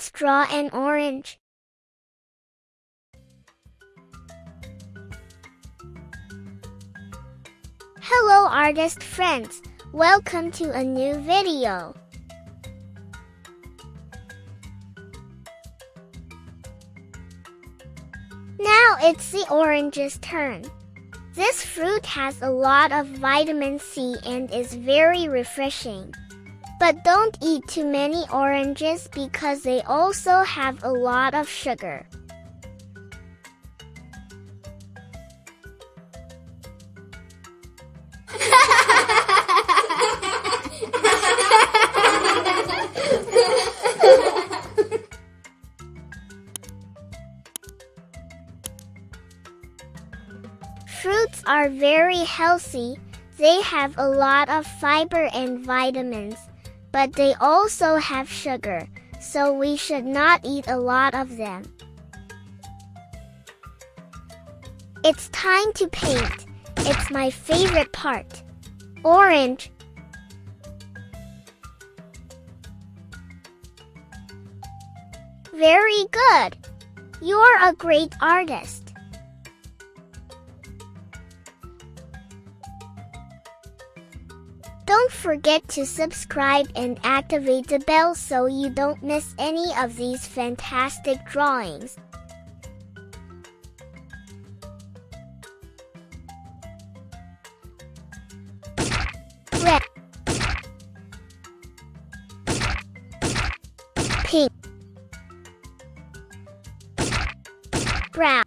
Let's draw an orange. Hello artist friends, welcome to a new video. Now it's the orange's turn. This fruit has a lot of vitamin C and is very refreshing. But don't eat too many oranges because they also have a lot of sugar. Fruits are very healthy. They have a lot of fiber and vitamins, but they also have sugar, so we should not eat a lot of them. It's time to paint. It's my favorite part. Orange. Very good. You're a great artist. Don't forget to subscribe and activate the bell so you don't miss any of these fantastic drawings. Red, pink, brown.